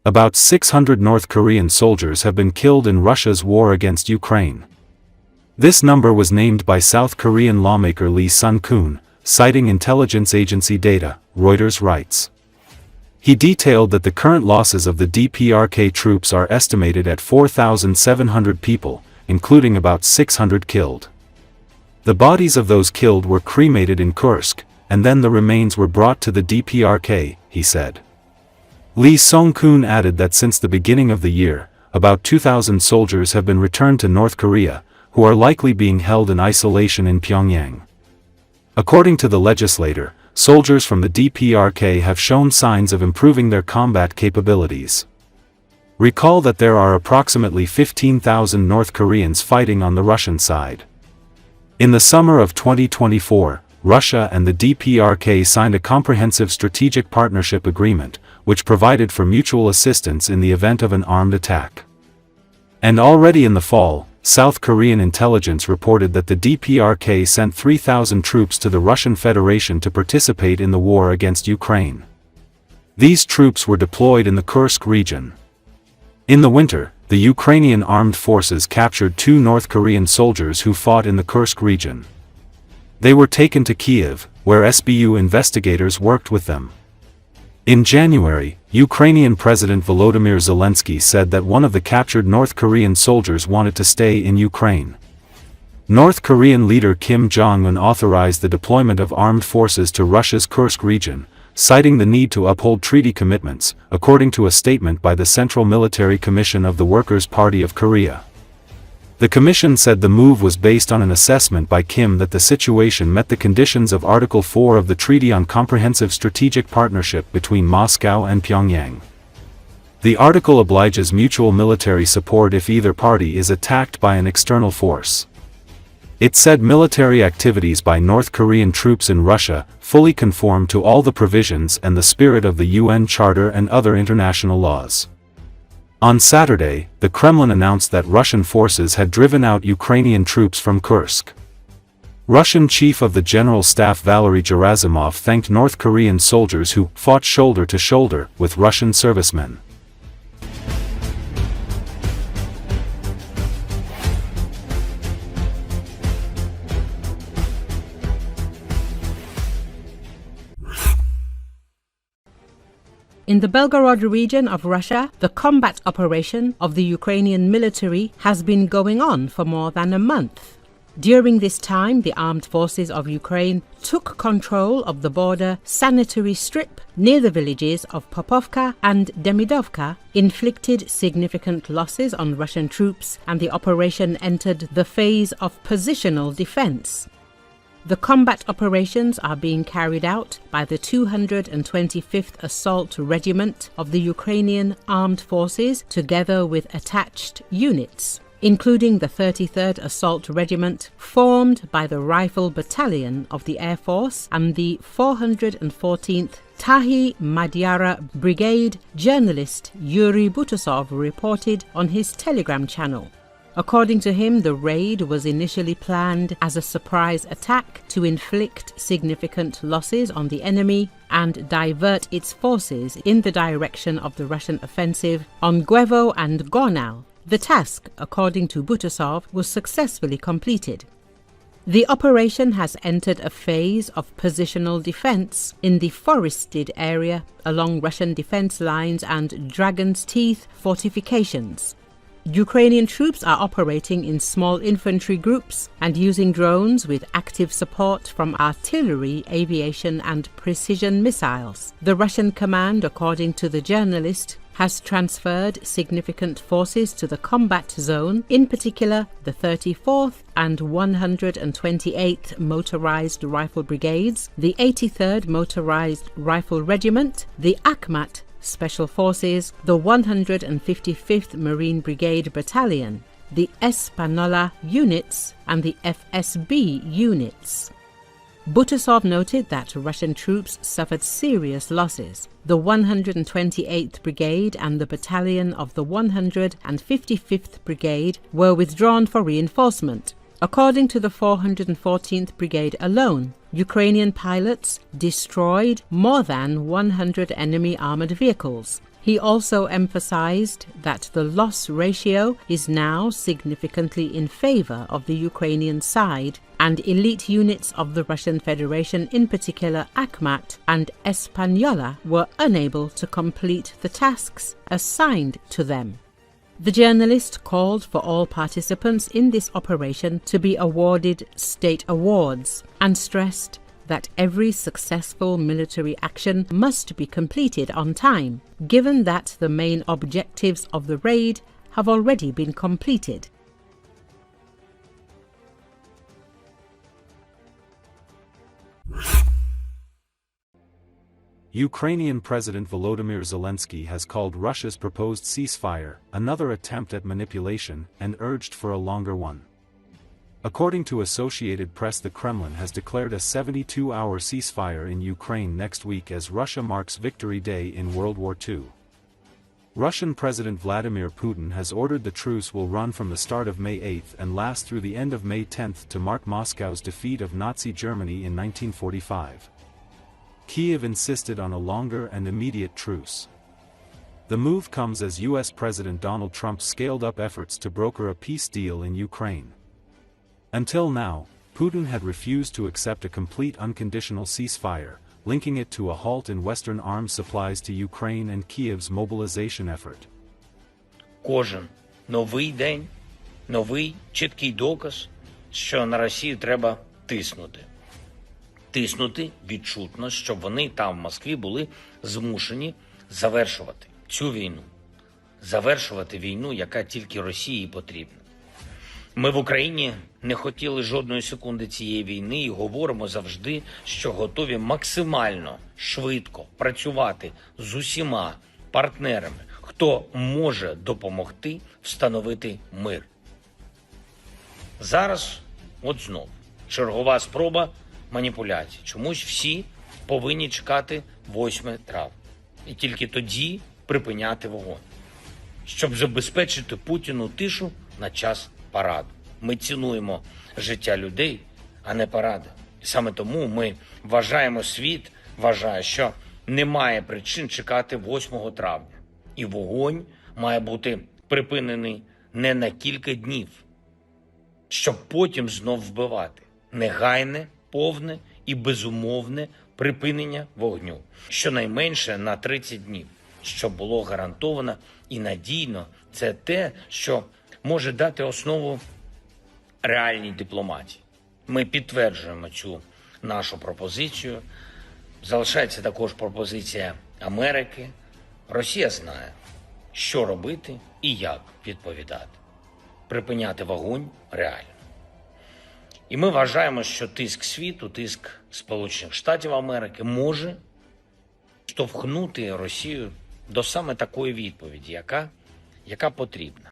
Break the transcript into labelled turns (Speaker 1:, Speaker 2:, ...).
Speaker 1: About 600 North Korean soldiers have been killed in Russia's war against Ukraine. This number was named by South Korean lawmaker Lee Son-kwun, citing intelligence agency data, Reuters writes. He detailed that the current losses of the DPRK troops are estimated at 4,700 people, including about 600 killed. The bodies of those killed were cremated in Kursk, and then the remains were brought to the DPRK, he said. Lee Son-kwun added that since the beginning of the year, about 2,000 soldiers have been returned to North Korea, who are likely being held in isolation in Pyongyang. According to the legislator, soldiers from the DPRK have shown signs of improving their combat capabilities. Recall that there are approximately 15,000 North Koreans fighting on the Russian side. In the summer of 2024, Russia and the DPRK signed a comprehensive strategic partnership agreement, which provided for mutual assistance in the event of an armed attack. And already in the fall, South Korean intelligence reported that the DPRK sent 3,000 troops to the Russian Federation to participate in the war against Ukraine. These troops were deployed in the Kursk region. In the winter, the Ukrainian armed forces captured 2 North Korean soldiers who fought in the Kursk region. They were taken to Kiev, where SBU investigators worked with them. In January, Ukrainian President Volodymyr Zelensky said that one of the captured North Korean soldiers wanted to stay in Ukraine. North Korean leader Kim Jong-un authorized the deployment of armed forces to Russia's Kursk region, citing the need to uphold treaty commitments, according to a statement by the Central Military Commission of the Workers' Party of Korea. The commission said the move was based on an assessment by Kim that the situation met the conditions of Article 4 of the Treaty on Comprehensive Strategic Partnership between Moscow and Pyongyang. The article obliges mutual military support if either party is attacked by an external force. It said military activities by North Korean troops in Russia fully conform to all the provisions and the spirit of the UN Charter and other international laws. On Saturday, the Kremlin announced that Russian forces had driven out Ukrainian troops from Kursk. Russian Chief of the General Staff Valery Gerasimov thanked North Korean soldiers who fought shoulder to shoulder with Russian servicemen.
Speaker 2: In the Belgorod region of Russia, the combat operation of the Ukrainian military has been going on for more than a month. During this time, the armed forces of Ukraine took control of the border sanitary strip near the villages of Popovka and Demidovka, inflicted significant losses on Russian troops, and the operation entered the phase of positional defense. The combat operations are being carried out by the 225th Assault Regiment of the Ukrainian Armed Forces together with attached units, including the 33rd Assault Regiment, formed by the Rifle Battalion of the Air Force, and the 414th Tahi Madyara Brigade. Journalist Yuri Butasov reported on his Telegram channel. According to him, the raid was initially planned as a surprise attack to inflict significant losses on the enemy and divert its forces in the direction of the Russian offensive on Guevo and Gornal. The task, according to Butasov, was successfully completed. The operation has entered a phase of positional defense in the forested area along Russian defense lines and Dragon's Teeth fortifications. Ukrainian troops are operating in small infantry groups and using drones with active support from artillery, aviation and precision missiles. The Russian command, according to the journalist, has transferred significant forces to the combat zone, in particular the 34th and 128th Motorized Rifle Brigades, the 83rd Motorized Rifle Regiment, the Akhmat Special Forces, the 155th Marine Brigade Battalion, the Espanola units and the FSB units. Butasov noted that Russian troops suffered serious losses. The 128th Brigade and the battalion of the 155th Brigade were withdrawn for reinforcement. According to the 414th Brigade alone, Ukrainian pilots destroyed more than 100 enemy armored vehicles. He also emphasized that the loss ratio is now significantly in favor of the Ukrainian side, and elite units of the Russian Federation, in particular Akhmat and Española, were unable to complete the tasks assigned to them. The journalist called for all participants in this operation to be awarded state awards and stressed that every successful military action must be completed on time, given that the main objectives of the raid have already been completed.
Speaker 1: Ukrainian President Volodymyr Zelensky has called Russia's proposed ceasefire another attempt at manipulation and urged for a longer one. According to Associated Press, the Kremlin has declared a 72-hour ceasefire in Ukraine next week as Russia marks Victory Day in World War II. Russian President Vladimir Putin has ordered the truce will run from the start of May 8 and last through the end of May 10 to mark Moscow's defeat of Nazi Germany in 1945. Kiev insisted on a longer and immediate truce. The move comes as U.S. President Donald Trump scaled up efforts to broker a peace deal in Ukraine. Until now, Putin had refused to accept a complete unconditional ceasefire, linking it to a halt in Western arms supplies to Ukraine and Kiev's mobilization effort.
Speaker 3: Кожен новий день, новий чіткий доказ, що на Росію треба тиснути. Тиснути відчутно, щоб вони там в Москві були змушені завершувати цю війну. Завершувати війну, яка тільки Росії потрібна. Ми в Україні не хотіли жодної секунди цієї війни і говоримо завжди, що готові максимально швидко працювати з усіма партнерами, хто може допомогти встановити мир. Зараз, от знов, чергова спроба маніпуляцій. Чомусь всі повинні чекати 8 травня. І тільки тоді припиняти вогонь. Щоб забезпечити Путіну тишу на час параду. Ми цінуємо життя людей, а не паради. І саме тому ми вважаємо, світ вважає, що немає причин чекати 8 травня. І вогонь має бути припинений не на кілька днів, щоб потім знов вбивати. Негайне, повне і безумовне припинення вогню. Щонайменше на 30 днів, щоб було гарантовано і надійно. Це те, що може дати основу реальній дипломатії. Ми підтверджуємо цю нашу пропозицію. Залишається також пропозиція Америки. Росія знає, що робити і як відповідати. Припиняти вогонь реально. І ми вважаємо, що тиск світу, тиск Сполучених Штатів Америки може штовхнути Росію до саме такої відповіді, яка потрібна.